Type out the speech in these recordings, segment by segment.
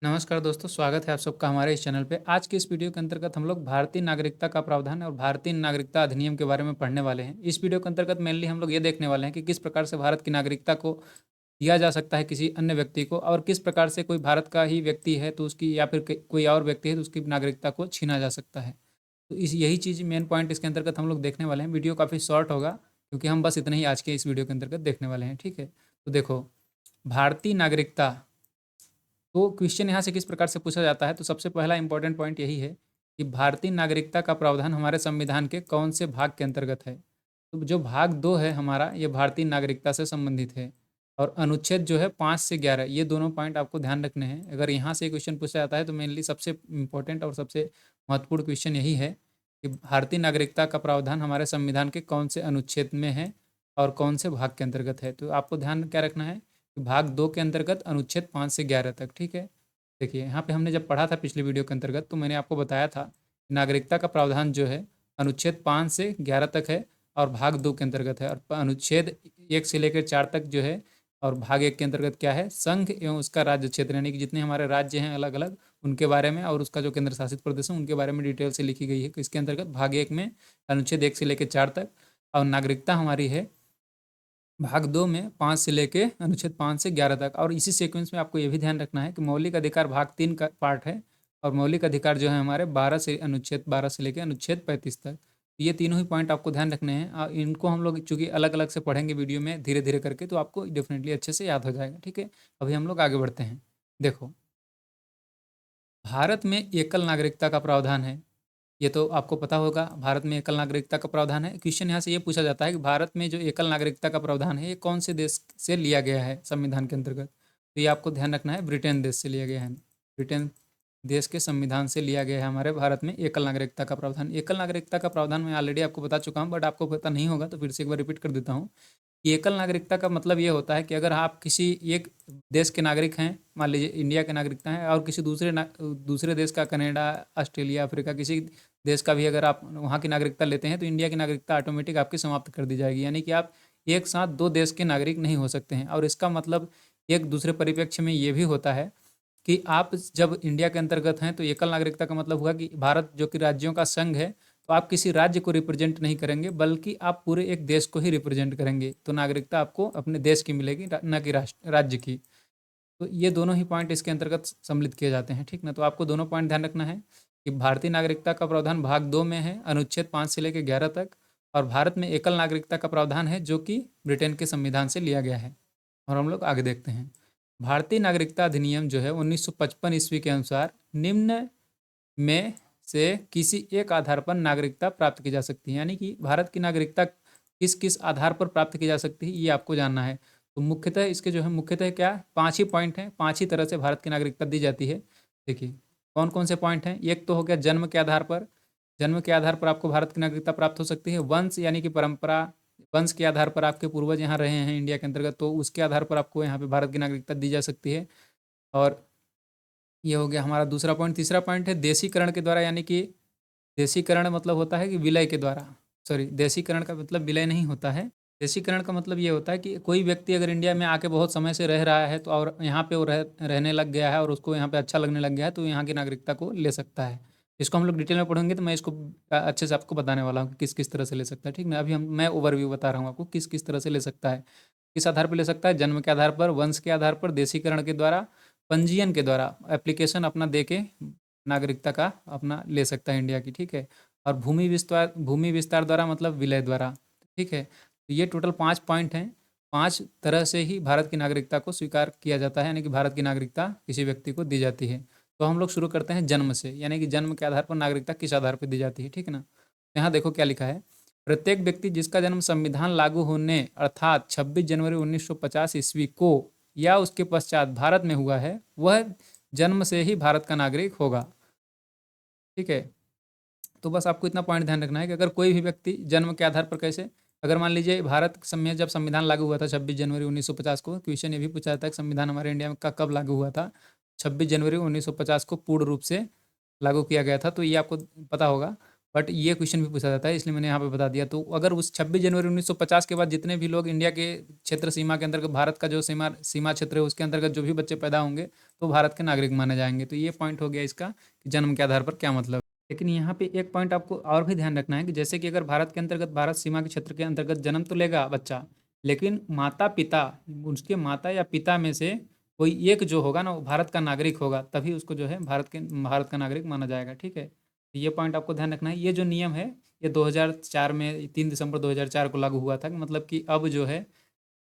नमस्कार दोस्तों, स्वागत है आप सबका हमारे इस चैनल पे। आज की इस वीडियो के अंतर्गत हम लोग भारतीय नागरिकता का प्रावधान और भारतीय नागरिकता अधिनियम के बारे में पढ़ने वाले हैं। इस वीडियो के अंतर्गत मेनली हम लोग ये देखने वाले हैं कि किस प्रकार से भारत की नागरिकता को दिया जा सकता है किसी अन्य व्यक्ति को, और किस प्रकार से कोई भारत का ही व्यक्ति है तो उसकी, या फिर कोई और व्यक्ति है तो उसकी नागरिकता को छीना जा सकता है। तो इस यही चीज़ मेन पॉइंट इसके अंतर्गत हम लोग देखने वाले हैं। वीडियो काफ़ी शॉर्ट होगा क्योंकि हम बस इतना ही आज के इस वीडियो के अंतर्गत देखने वाले हैं। ठीक है, तो देखो, भारतीय नागरिकता, तो क्वेश्चन यहाँ से किस प्रकार से पूछा जाता है, तो सबसे पहला इंपॉर्टेंट पॉइंट यही है कि भारतीय नागरिकता का प्रावधान हमारे संविधान के कौन से भाग के अंतर्गत है। तो जो भाग 2 है हमारा, ये भारतीय नागरिकता से संबंधित है। और अनुच्छेद जो है 5 से 11, ये दोनों पॉइंट आपको ध्यान रखने हैं। अगर यहाँ से क्वेश्चन पूछा जाता है तो मेनली सबसे इम्पोर्टेंट और सबसे महत्वपूर्ण क्वेश्चन यही है कि भारतीय नागरिकता का प्रावधान हमारे संविधान के कौन से अनुच्छेद में है और कौन से भाग के अंतर्गत है। तो आपको ध्यान क्या रखना है, भाग 2 के अंतर्गत अनुच्छेद 5 से 11 तक। ठीक है, देखिए यहाँ पे हमने जब पढ़ा था पिछले वीडियो के अंतर्गत, तो मैंने आपको बताया था कि नागरिकता का प्रावधान जो है अनुच्छेद 5 से 11 तक है और भाग 2 के अंतर्गत है। और अनुच्छेद 1 से लेकर 4 तक जो है, और भाग 1 के अंतर्गत क्या है, संघ एवं उसका राज्य क्षेत्र, यानी कि जितने हमारे राज्य हैं अलग अलग, उनके बारे में, और उसका जो केंद्र शासित प्रदेश है उनके बारे में डिटेल से लिखी गई है। इसके अंतर्गत भाग 1 में अनुच्छेद 1 से लेकर 4 तक, और नागरिकता हमारी है भाग 2 में 5 से लेके अनुच्छेद 5 से 11 तक। और इसी सीक्वेंस में आपको ये भी ध्यान रखना है कि मौलिक अधिकार भाग 3 का पार्ट है, और मौलिक अधिकार जो है हमारे 12 से लेके अनुच्छेद 35 तक। ये तीनों ही पॉइंट आपको ध्यान रखने हैं, और इनको हम लोग चूंकि अलग अलग से पढ़ेंगे वीडियो में धीरे धीरे करके, तो आपको डेफिनेटली अच्छे से याद हो जाएगा। ठीक है, अभी हम लोग आगे बढ़ते हैं। देखो, भारत में एकल नागरिकता का प्रावधान है। ये तो आपको पता होगा, भारत में एकल नागरिकता का प्रावधान है। क्वेश्चन यहाँ से ये पूछा जाता है कि भारत में जो एकल नागरिकता का प्रावधान है ये कौन से देश से लिया गया है संविधान के अंतर्गत। तो ये आपको ध्यान रखना है, ब्रिटेन देश से लिया गया है। ब्रिटेन देश के संविधान से लिया गया है हमारे भारत में एकल नागरिकता का प्रावधान। एकल नागरिकता का प्रावधान मैं ऑलरेडी आपको बता चुका हूँ, बट आपको पता नहीं होगा तो फिर से एक बार रिपीट कर देता हूँ कि एकल नागरिकता का मतलब ये होता है कि अगर आप किसी एक देश के नागरिक हैं, मान लीजिए इंडिया के नागरिकता हैं, और किसी दूसरे देश का, कनाडा, ऑस्ट्रेलिया, अफ्रीका, किसी देश का भी अगर आप वहाँ की नागरिकता लेते हैं तो इंडिया की नागरिकता ऑटोमेटिक आपकी समाप्त कर दी जाएगी। यानी कि आप एक साथ 2 देश के नागरिक नहीं हो सकते हैं। और इसका मतलब एक दूसरे परिप्रेक्ष्य में ये भी होता है कि आप जब इंडिया के अंतर्गत हैं तो एकल नागरिकता का मतलब हुआ कि भारत जो कि राज्यों का संघ है, तो आप किसी राज्य को रिप्रेजेंट नहीं करेंगे बल्कि आप पूरे एक देश को ही रिप्रेजेंट करेंगे। तो नागरिकता आपको अपने देश की मिलेगी, न कि राष्ट्र राज्य की। तो ये दोनों ही पॉइंट इसके अंतर्गत सम्मिलित किए जाते हैं। ठीक ना, तो आपको दोनों पॉइंट ध्यान रखना है कि भारतीय नागरिकता का प्रावधान भाग 2 में है, अनुच्छेद 5 से लेकर 11 तक, और भारत में एकल नागरिकता का प्रावधान है जो कि ब्रिटेन के संविधान से लिया गया है। और हम लोग आगे देखते हैं। भारतीय नागरिकता अधिनियम जो है 1955 ईस्वी के अनुसार निम्न में से किसी एक आधार पर नागरिकता प्राप्त की जा सकती है। यानी कि भारत की नागरिकता किस किस आधार पर प्राप्त की जा सकती है, ये आपको जानना है। तो मुख्यतः इसके जो है, मुख्यतः क्या, 5 ही पॉइंट हैं, 5 ही तरह से भारत की नागरिकता दी जाती है। देखिए कौन कौन से पॉइंट हैं। एक तो हो गया जन्म के आधार पर। जन्म के आधार पर आपको भारत की नागरिकता प्राप्त हो सकती है। वंश यानी कि परंपरा, वंश के आधार पर आपके पूर्वज यहाँ रहे हैं इंडिया के अंतर्गत, तो उसके आधार पर आपको यहाँ पे भारत की नागरिकता दी जा सकती है। और ये हो गया हमारा दूसरा पॉइंट। तीसरा पॉइंट है देशीकरण के द्वारा, यानी कि देशीकरण मतलब होता है कि विलय के द्वारा, सॉरी, देशीकरण का मतलब विलय नहीं होता है। देशीकरण का मतलब ये होता है कि कोई व्यक्ति अगर इंडिया में आके बहुत समय से रह रहा है तो, और यहाँ पे वो रहने लग गया है और उसको यहाँ पे अच्छा लगने लग गया है, तो यहाँ की नागरिकता को ले सकता है। इसको हम लोग डिटेल में पढ़ेंगे, तो मैं इसको अच्छे से आपको बताने वाला हूँ कि किस किस तरह से ले सकता है। ठीक ना, अभी मैं ओवरव्यू बता रहा हूँ आपको किस किस तरह से ले सकता है। किस आधार पर ले सकता है, जन्म के आधार पर, वंश के आधार पर, देशीकरण के द्वारा, पंजीयन के द्वारा, एप्लीकेशन अपना दे के नागरिकता का अपना ले सकता है इंडिया की। ठीक है, और भूमि विस्तार द्वारा मतलब विलय द्वारा। ठीक है, तो ये टोटल 5 पॉइंट हैं। 5 तरह से ही भारत की नागरिकता को स्वीकार किया जाता है, यानी कि भारत की नागरिकता किसी व्यक्ति को दी जाती है। तो हम लोग शुरू करते हैं जन्म से, यानी कि जन्म के आधार पर नागरिकता किस आधार पर दी जाती है। ठीक है ना, यहाँ देखो क्या लिखा है। प्रत्येक व्यक्ति जिसका जन्म संविधान लागू होने अर्थात 26 जनवरी 1950 ईस्वी को या उसके पश्चात भारत में हुआ है, वह जन्म से ही भारत का नागरिक होगा। ठीक है, तो बस आपको इतना पॉइंट ध्यान रखना है कि अगर कोई भी व्यक्ति जन्म के आधार पर, कैसे, अगर मान लीजिए भारत समय जब संविधान लागू हुआ था 26 जनवरी 1950 को, क्वेश्चन ये भी पूछा जाता है कि संविधान हमारे इंडिया में का कब लागू हुआ था। 26 जनवरी 1950 को पूर्ण रूप से लागू किया गया था, तो ये आपको पता होगा। बट ये क्वेश्चन भी पूछा जाता है, इसलिए मैंने यहाँ पे बता दिया। तो अगर उस 26 जनवरी 1950 के बाद जितने भी लोग इंडिया के क्षेत्र सीमा के अंतर्गत, भारत का जो सीमा सीमा क्षेत्र है उसके अंतर्गत जो भी बच्चे पैदा होंगे तो भारत के नागरिक माने जाएंगे। तो ये पॉइंट हो गया इसका कि जन्म के आधार पर क्या मतलब है। लेकिन यहाँ पे एक पॉइंट आपको और भी ध्यान रखना है कि जैसे कि अगर भारत के अंतर्गत, भारत सीमा के क्षेत्र के अंतर्गत जन्म तो लेगा बच्चा, लेकिन माता पिता, उसके माता या पिता में से कोई एक जो होगा ना वो भारत का नागरिक होगा, तभी उसको जो है भारत का नागरिक माना जाएगा। ठीक है, तो ये पॉइंट आपको ध्यान रखना है। ये जो नियम है ये 2004 में 3 दिसंबर 2004 को लागू हुआ था कि मतलब कि अब जो है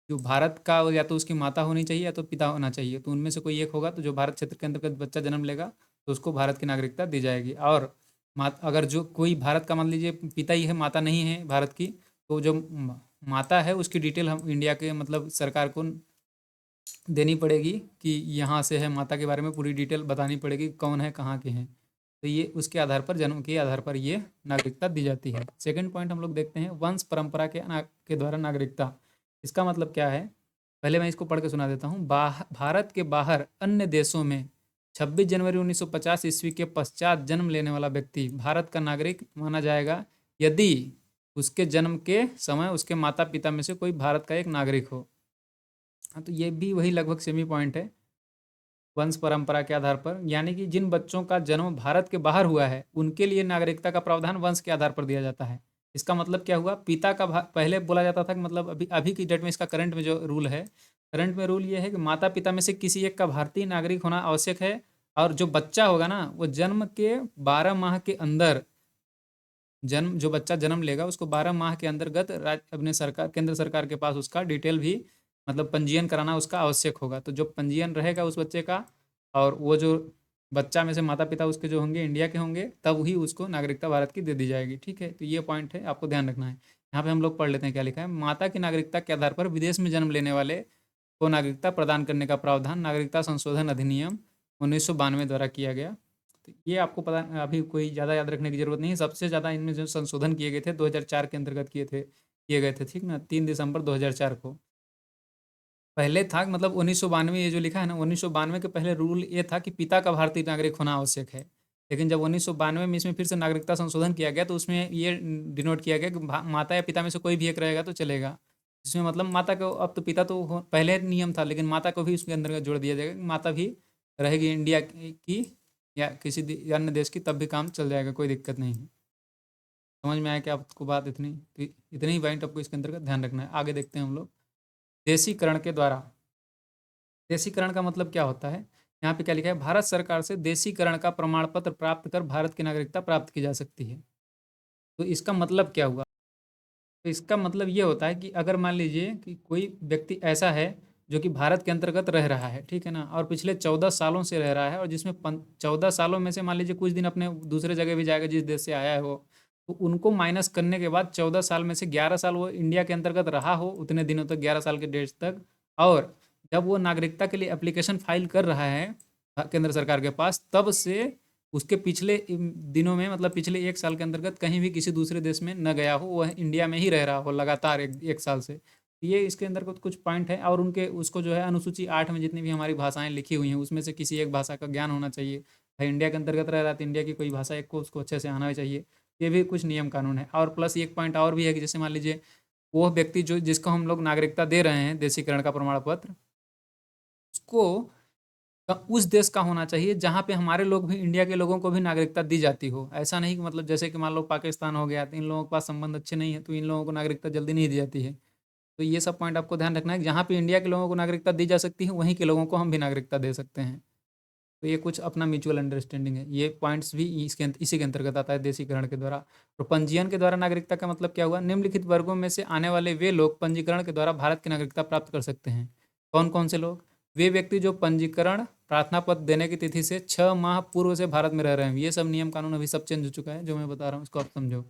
जो भारत का या तो उसकी माता होनी चाहिए या तो पिता होना चाहिए, तो उनमें से कोई एक होगा, तो जो भारत क्षेत्र के अंतर्गत बच्चा जन्म लेगा तो उसको भारत की नागरिकता दी जाएगी। और अगर जो कोई भारत का मान लीजिए पिता ही है, माता नहीं है भारत की, तो जो माता है उसकी डिटेल हम इंडिया के मतलब सरकार को देनी पड़ेगी कि यहाँ से है, माता के बारे में पूरी डिटेल बतानी पड़ेगी, कौन है, कहाँ के हैं। तो ये उसके आधार पर, जन्म के आधार पर ये नागरिकता दी जाती है। सेकंड पॉइंट हम लोग देखते हैं, वंश परंपरा के द्वारा नागरिकता। इसका मतलब क्या है, पहले मैं इसको पढ़ के सुना देता हूँ। भारत के बाहर अन्य देशों में 26 जनवरी 1950 ईस्वी के पश्चात जन्म लेने वाला व्यक्ति भारत का नागरिक माना जाएगा यदि उसके जन्म के समय उसके माता पिता में से कोई भारत का एक नागरिक हो। हाँ, तो ये भी वही लगभग सेमी पॉइंट है, वंश परंपरा के आधार पर, यानी कि जिन बच्चों का जन्म भारत के बाहर हुआ है उनके लिए नागरिकता का प्रावधान वंश के आधार पर दिया जाता है। इसका मतलब क्या हुआ, पिता का पहले बोला जाता था कि मतलब अभी अभी की डेट में इसका करंट में जो रूल है, करंट में रूल ये है कि माता पिता में से किसी एक का भारतीय नागरिक होना आवश्यक है, और जो बच्चा होगा ना वो जन्म के 12 माह के अंदर, जन्म जो बच्चा जन्म लेगा उसको 12 माह के अंतर्गत अपने सरकार, केंद्र सरकार के पास उसका डिटेल भी मतलब पंजीयन कराना उसका आवश्यक होगा। तो जो पंजीयन रहेगा उस बच्चे का, और वो जो बच्चा में से माता पिता उसके जो होंगे इंडिया के होंगे, तब ही उसको नागरिकता भारत की दे दी जाएगी। ठीक है, तो ये पॉइंट है, आपको ध्यान रखना है। यहाँ पे हम लोग पढ़ लेते हैं क्या लिखा है। माता की नागरिकता के आधार पर विदेश में जन्म लेने वाले को नागरिकता प्रदान करने का प्रावधान नागरिकता संशोधन अधिनियम 1992 द्वारा किया गया। तो ये आपको पता, अभी कोई ज़्यादा याद रखने की जरूरत नहीं है। सबसे ज़्यादा इनमें जो संशोधन किए गए थे 2004 के अंतर्गत किए गए थे, ठीक ना, 3 दिसंबर 2004 को। पहले था मतलब 1992, ये जो लिखा है ना 1992 के पहले रूल ये था कि पिता का भारतीय नागरिक होना आवश्यक है। लेकिन जब 1992 में इसमें फिर से नागरिकता संशोधन किया गया तो उसमें ये डिनोट किया गया कि माता या पिता में से कोई भी एक रहेगा तो चलेगा। इसमें मतलब माता को, अब तो पिता तो पहले नियम था, लेकिन माता को भी उसके अंदर जोड़ दिया जाएगा कि माता भी रहेगी इंडिया की या किसी अन्य देश की, तब भी काम चल जाएगा, कोई दिक्कत नहीं है। समझ में आया क्या आपको बात, इतनी तो इतनी ही पॉइंट आपको इसके अंतर्गत ध्यान रखना है। आगे देखते हैं हम लोग, देशीकरण के द्वारा। देशीकरण का मतलब क्या होता है, यहाँ पे क्या लिखा है, भारत सरकार से देशीकरण का प्रमाण पत्र प्राप्त कर भारत की नागरिकता प्राप्त की जा सकती है। तो इसका मतलब क्या हुआ, तो इसका मतलब ये होता है कि अगर मान लीजिए कि कोई व्यक्ति ऐसा है जो कि भारत के अंतर्गत रह रहा है, ठीक है ना, और पिछले 14 सालों से रह रहा है, और जिसमें 14 सालों में से मान लीजिए कुछ दिन अपने दूसरे जगह भी जाएगा जिस देश से आया है वो, तो उनको माइनस करने के बाद 14 साल में से 11 साल वो इंडिया के अंतर्गत रहा हो, उतने दिनों तक, 11 साल के डेट तक, और जब वो नागरिकता के लिए एप्लीकेशन फाइल कर रहा है केंद्र सरकार के पास, तब से उसके पिछले दिनों में मतलब पिछले 1 साल के अंतर्गत कहीं भी किसी दूसरे देश में न गया हो, वह इंडिया में ही रह रहा हो लगातार एक साल से। ये इसके अंदर कुछ पॉइंट है, और उनके उसको जो है अनुसूची 8 में जितनी भी हमारी भाषाएं लिखी हुई हैं उसमें से किसी एक भाषा का ज्ञान होना चाहिए। भाई इंडिया के अंतर्गत रह रहा है तो इंडिया की कोई भाषा एक को उसको अच्छे से आना चाहिए। ये भी कुछ नियम कानून है। और प्लस एक पॉइंट और भी है कि जैसे मान लीजिए वो व्यक्ति जो जिसको हम लोग नागरिकता दे रहे हैं देशीकरण का प्रमाण पत्र, उसको उस देश का होना चाहिए जहाँ पे हमारे लोग भी, इंडिया के लोगों को भी नागरिकता दी जाती हो। ऐसा नहीं कि मतलब जैसे कि मान लो पाकिस्तान हो गया तो इन लोगों के पास संबंध अच्छे नहीं है तो इन लोगों को नागरिकता जल्दी नहीं दी जाती है। तो ये सब पॉइंट आपको ध्यान रखना है कि जहाँ पे इंडिया के लोगों को नागरिकता दी जा सकती है वहीं के लोगों को हम भी नागरिकता दे सकते हैं। तो ये कुछ अपना म्यूचुअल अंडरस्टैंडिंग है। ये पॉइंट्स भी इसी के अंतर्गत आता है देशीकरण के द्वारा। और पंजीयन के द्वारा नागरिकता का मतलब क्या हुआ, निम्नलिखित वर्गों में से आने वाले वे लोग पंजीकरण के द्वारा भारत की नागरिकता प्राप्त कर सकते हैं। कौन कौन से लोग, वे व्यक्ति जो पंजीकरण प्रार्थना पत्र देने की तिथि से 6 माह पूर्व से भारत में रह रहे हैं। ये सब नियम कानून अभी सब चेंज हो चुका है जो मैं बता रहा हूँ, इसको आप समझो।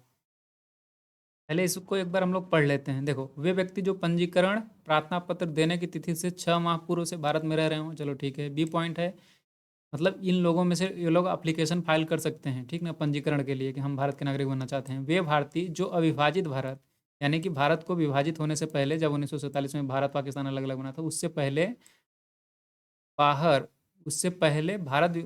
पहले इसको एक बार हम लोग पढ़ लेते हैं। देखो, वे व्यक्ति जो पंजीकरण प्रार्थना पत्र देने की तिथि से 6 माह पूर्व से भारत में रह रहे हो, चलो ठीक है। बी पॉइंट है मतलब इन लोगों में से ये लोग एप्लीकेशन फाइल कर सकते हैं, ठीक ना, पंजीकरण के लिए कि हम भारत के नागरिक बनना चाहते हैं। वे भारतीय जो अविभाजित भारत, यानी कि भारत को विभाजित होने से पहले, जब 1947 में भारत पाकिस्तान अलग अलग बना था, उससे पहले बाहर, उससे पहले भारत,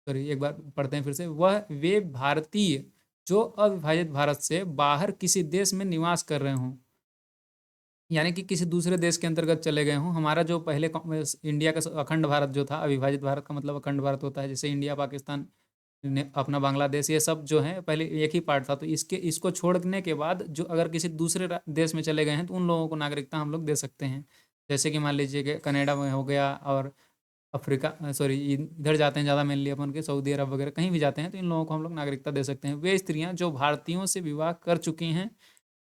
सॉरी एक बार पढ़ते हैं फिर से, वह वे भारतीय जो अविभाजित भारत से बाहर किसी देश में निवास कर रहे हों, यानी कि किसी दूसरे देश के अंतर्गत चले गए हों। हमारा जो पहले इंडिया का अखंड भारत जो था, अविभाजित भारत का मतलब अखंड भारत होता है, जैसे इंडिया, पाकिस्तान, अपना बांग्लादेश, ये सब जो है पहले एक ही पार्ट था। तो इसको छोड़ने के बाद जो अगर किसी दूसरे देश में चले गए हैं तो उन लोगों को नागरिकता हम लोग दे सकते हैं। जैसे कि मान लीजिए कि कनाडा में हो गया, और अफ्रीका, सॉरी, इधर जाते हैं ज़्यादा मेनली अपन के, सऊदी अरब वगैरह कहीं भी जाते हैं, तो इन लोगों को हम लोग नागरिकता दे सकते हैं। वे स्त्रियां जो भारतीयों से विवाह कर चुकी हैं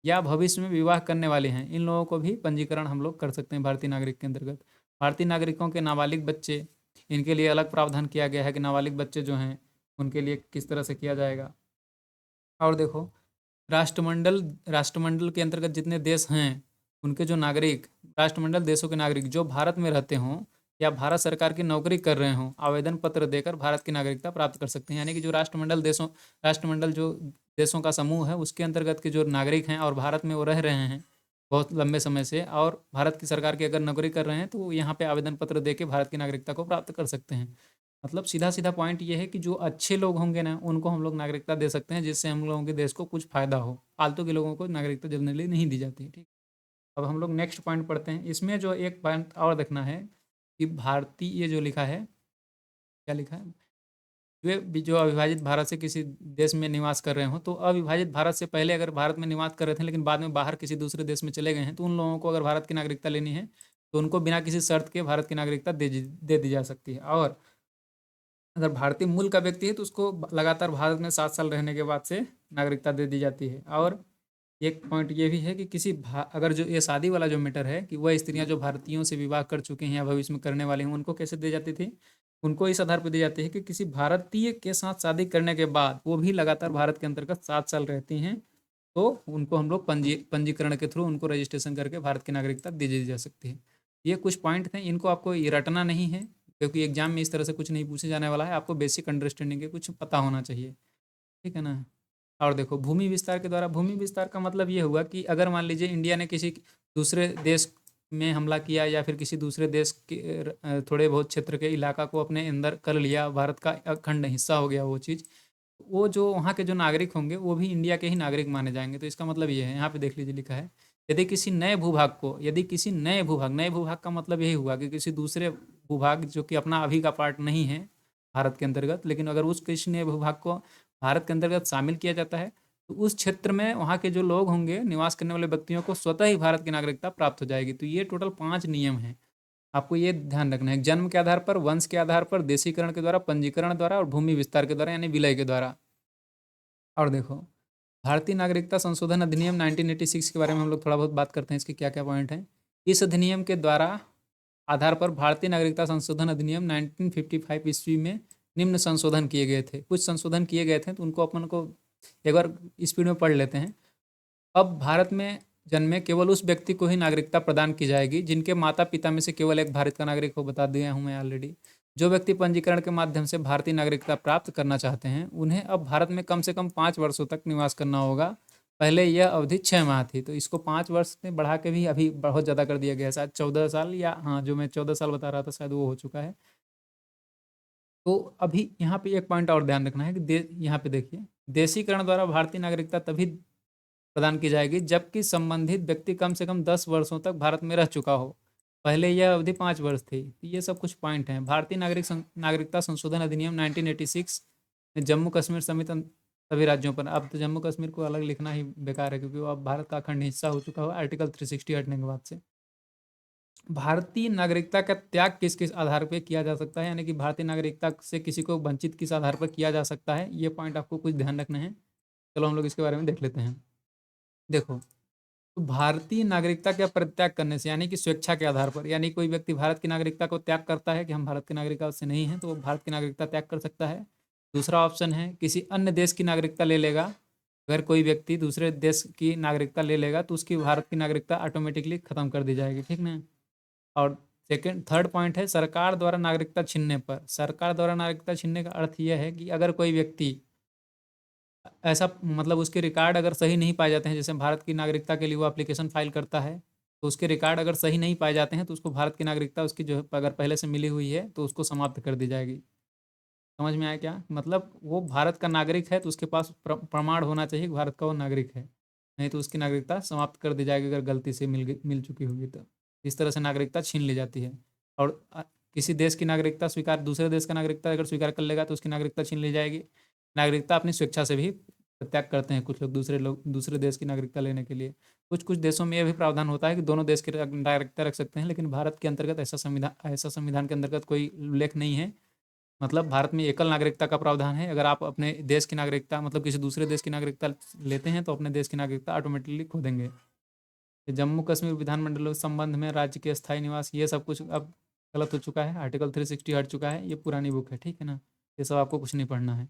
या भविष्य में विवाह करने वाले हैं, इन लोगों को भी पंजीकरण हम लोग कर सकते हैं भारतीय नागरिक के अंतर्गत। भारतीय नागरिकों के नाबालिग बच्चे, इनके लिए अलग प्रावधान किया गया है कि नाबालिग बच्चे जो हैं उनके लिए किस तरह से किया जाएगा। और देखो, राष्ट्रमंडल राष्ट्रमंडल के अंतर्गत जितने देश हैं, उनके जो नागरिक, राष्ट्रमंडल देशों के नागरिक जो भारत में रहते हों या भारत सरकार की नौकरी कर रहे हों, आवेदन पत्र देकर भारत की नागरिकता प्राप्त कर सकते हैं। यानी कि जो राष्ट्रमंडल जो देशों का समूह है, उसके अंतर्गत के जो नागरिक हैं और भारत में वो रह रहे हैं बहुत लंबे समय से, और भारत की सरकार की अगर नौकरी कर रहे हैं, तो यहाँ पे आवेदन पत्र दे के भारत की नागरिकता को प्राप्त कर सकते हैं। मतलब सीधा सीधा पॉइंट ये है कि जो अच्छे लोग होंगे ना, उनको हम लोग नागरिकता दे सकते हैं, जिससे हम लोगों के देश को कुछ फायदा हो। फालतू के लोगों को नागरिकता जनरली नहीं दी जाती है। ठीक। अब हम लोग नेक्स्ट पॉइंट पढ़ते हैं। इसमें जो एक पॉइंट और देखना है कि भारतीय, ये जो लिखा है, क्या लिखा है, वे जो अविभाजित भारत से किसी देश में निवास कर रहे हो, तो अविभाजित भारत से पहले अगर भारत में निवास कर रहे थे लेकिन बाद में बाहर किसी दूसरे देश में चले गए हैं, तो उन लोगों को अगर भारत की नागरिकता लेनी है तो उनको बिना किसी शर्त के भारत की नागरिकता दे दी जा सकती है। और अगर भारतीय मूल का व्यक्ति है तो उसको लगातार भारत में 7 साल रहने के बाद से नागरिकता दे दी जाती है। और एक पॉइंट ये भी है कि अगर जो ये शादी वाला जो मैटर है कि वह स्त्रियां जो भारतीयों से विवाह कर चुकी हैं या भविष्य में करने वाली हैं, उनको कैसे दी जाती थी, उनको इस आधार पर दी जाती है कि किसी भारतीय के साथ शादी करने के बाद वो भी लगातार भारत के अंतर्गत 7 साल रहती हैं, तो उनको हम लोग पंजीकरण के थ्रू उनको रजिस्ट्रेशन करके भारत की नागरिकता दे दी जा सकती है। ये कुछ पॉइंट थे, इनको आपको ये रटना नहीं है, क्योंकि एग्जाम में इस तरह से कुछ नहीं पूछे जाने वाला है। आपको बेसिक अंडरस्टैंडिंग के कुछ पता होना चाहिए। ठीक है ना। और देखो, भूमि विस्तार के द्वारा, भूमि विस्तार का मतलब ये हुआ कि अगर मान लीजिए इंडिया ने किसी दूसरे देश में हमला किया या फिर किसी दूसरे देश के थोड़े बहुत क्षेत्र के इलाका को अपने अंदर कर लिया, भारत का अखंड हिस्सा हो गया वो चीज़, वो जो वहाँ के जो नागरिक होंगे वो भी इंडिया के ही नागरिक माने जाएंगे। तो इसका मतलब ये है, यहाँ पे देख लीजिए लिखा है, नए भूभाग का मतलब यही हुआ कि किसी दूसरे भूभाग जो कि अपना अभी का पार्ट नहीं है भारत के अंतर्गत, लेकिन अगर उस किसी नए भूभाग को भारत के अंतर्गत शामिल किया जाता है, तो उस क्षेत्र में वहाँ के जो लोग होंगे, निवास करने वाले व्यक्तियों को स्वतः ही भारत की नागरिकता प्राप्त हो जाएगी। तो ये टोटल 5 नियम हैं, आपको ये ध्यान रखना है। जन्म के आधार पर, वंश के आधार पर, देशीकरण के द्वारा, पंजीकरण द्वारा और भूमि विस्तार के द्वारा यानी विलय के द्वारा। और देखो, भारतीय नागरिकता संशोधन अधिनियम 1986 के बारे में हम लोग थोड़ा बहुत बात करते हैं, इसके क्या क्या पॉइंट हैं। इस अधिनियम के द्वारा आधार पर भारतीय नागरिकता संशोधन अधिनियम 1955 ईस्वी में निम्न संशोधन किए गए थे। कुछ संशोधन किए गए थे, तो उनको अपन को एक बार स्पीड में पढ़ लेते हैं। अब भारत में जन्मे केवल उस व्यक्ति को ही नागरिकता प्रदान की जाएगी जिनके माता पिता में से केवल एक भारत का नागरिक हो। बता दिया हूँ मैं ऑलरेडी। जो व्यक्ति पंजीकरण के माध्यम से भारतीय नागरिकता प्राप्त करना चाहते हैं, उन्हें अब भारत में कम से कम 5 वर्षों तक निवास करना होगा। पहले यह अवधि 6 माह थी, तो इसको 5 वर्ष में बढ़ा के भी अभी बहुत ज़्यादा कर दिया गया है, शायद 14 साल, या हाँ, जो मैं 14 साल बता रहा था शायद वो हो चुका है। तो अभी यहाँ पे एक पॉइंट और ध्यान रखना है कि यहाँ पे देखिए, देशीकरण द्वारा भारतीय नागरिकता तभी प्रदान की जाएगी जबकि संबंधित व्यक्ति कम से कम 10 वर्षों तक भारत में रह चुका हो। पहले यह अवधि 5 वर्ष थी। तो ये सब कुछ पॉइंट हैं। भारतीय नागरिकता संशोधन अधिनियम 1986 में जम्मू कश्मीर समेत सभी राज्यों पर, अब तो जम्मू कश्मीर को अलग लिखना ही बेकार है क्योंकि वो अब भारत का अखंड हिस्सा हो चुका हो आर्टिकल 360 हटने के बाद से। भारतीय नागरिकता का त्याग किस किस आधार पर किया जा सकता है, यानी कि भारतीय नागरिकता से किसी को वंचित किस आधार पर किया जा सकता है, ये पॉइंट आपको कुछ ध्यान रखना है। चलो हम लोग इसके बारे में देख लेते हैं। देखो, तो भारतीय नागरिकता का परित्याग करने से, यानी कि स्वेच्छा के आधार पर, यानी कोई व्यक्ति भारत की नागरिकता को त्याग करता है कि हम भारत की नागरिकता से नहीं हैं, तो वो भारत की नागरिकता त्याग कर सकता है। दूसरा ऑप्शन है किसी अन्य देश की नागरिकता ले लेगा। अगर कोई व्यक्ति दूसरे देश की नागरिकता ले लेगा तो उसकी भारत की नागरिकता ऑटोमेटिकली खत्म कर दी जाएगी। ठीक ना। और थर्ड पॉइंट है सरकार द्वारा नागरिकता छीनने पर। सरकार द्वारा नागरिकता छीनने का अर्थ यह है कि अगर कोई व्यक्ति ऐसा, मतलब उसके रिकॉर्ड अगर सही नहीं पाए जाते हैं, जैसे भारत की नागरिकता के लिए वो एप्लीकेशन फाइल करता है, तो उसके रिकॉर्ड अगर सही नहीं पाए जाते हैं तो उसको भारत की नागरिकता उसकी जो है अगर पहले से मिली हुई है तो उसको समाप्त कर दी जाएगी। समझ में आया क्या? मतलब वो भारत का नागरिक है तो उसके पास प्रमाण होना चाहिए कि भारत का वो नागरिक है, नहीं तो उसकी नागरिकता समाप्त कर दी जाएगी अगर गलती से मिल चुकी होगी तो। इस तरह से नागरिकता छीन ली जाती है। और किसी देश की नागरिकता स्वीकार दूसरे देश का नागरिकता अगर स्वीकार कर लेगा तो उसकी नागरिकता छीन ली जाएगी। नागरिकता अपनी स्वेच्छा से भी त्याग करते हैं कुछ लोग दूसरे देश की नागरिकता लेने के लिए। कुछ कुछ देशों में यह भी प्रावधान होता है कि दोनों देश की नागरिकता रख सकते हैं, लेकिन भारत के अंतर्गत ऐसा संविधान के अंतर्गत कोई उल्लेख नहीं है। मतलब भारत में एकल नागरिकता का प्रावधान है। अगर आप अपने देश की नागरिकता मतलब किसी दूसरे देश की नागरिकता लेते हैं तो अपने देश की नागरिकता ऑटोमेटिकली खो देंगे। जम्मू कश्मीर विधानमंडल संबंध में राज्य के स्थायी निवास, ये सब कुछ अब गलत हो चुका है। आर्टिकल 360 हट चुका है, ये पुरानी बुक है, ठीक है ना। ये सब आपको कुछ नहीं पढ़ना है।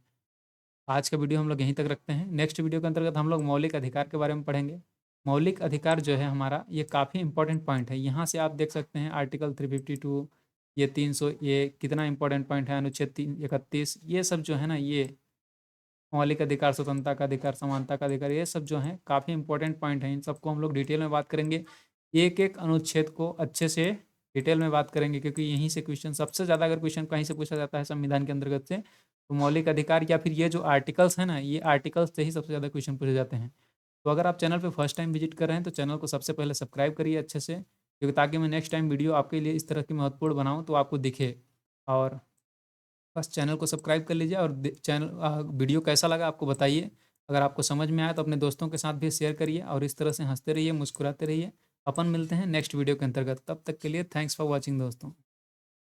आज का वीडियो हम लोग यहीं तक रखते हैं। नेक्स्ट वीडियो के अंतर्गत हम लोग मौलिक अधिकार के बारे में पढ़ेंगे। मौलिक अधिकार जो है हमारा, ये काफ़ी इंपॉर्टेंट पॉइंट है। यहाँ से आप देख सकते हैं आर्टिकल 352, ये 300, ये कितना इंपॉर्टेंट पॉइंट है। अनुच्छेद 331, ये सब जो है ना, ये मौलिक अधिकार, स्वतंत्रता का अधिकार, समानता का अधिकार, ये सब जो है काफ़ी इंपॉर्टेंट पॉइंट हैं। इन सबको हम लोग डिटेल में बात करेंगे। एक एक अनुच्छेद को अच्छे से डिटेल में बात करेंगे, क्योंकि यहीं से क्वेश्चन सबसे ज़्यादा, अगर क्वेश्चन कहीं से पूछा जाता है संविधान के अंतर्गत से, तो मौलिक अधिकार या फिर ये जो आर्टिकल्स हैं ना, ये आर्टिकल्स से ही सबसे ज़्यादा क्वेश्चन पूछे जाते हैं। तो अगर आप चैनल पे फर्स्ट टाइम विजिट कर रहे हैं तो चैनल को सबसे पहले सब्सक्राइब करिए अच्छे से, क्योंकि ताकि मैं नेक्स्ट टाइम वीडियो आपके लिए इस तरह की महत्वपूर्ण बनाऊँ तो आपको दिखे। और बस चैनल को सब्सक्राइब कर लीजिए। और वीडियो कैसा लगा आपको बताइए। अगर आपको समझ में आया तो अपने दोस्तों के साथ भी शेयर करिए, और इस तरह से हंसते रहिए, मुस्कुराते रहिए। अपन मिलते हैं नेक्स्ट वीडियो के अंतर्गत। तब तक के लिए थैंक्स फॉर वॉचिंग दोस्तों।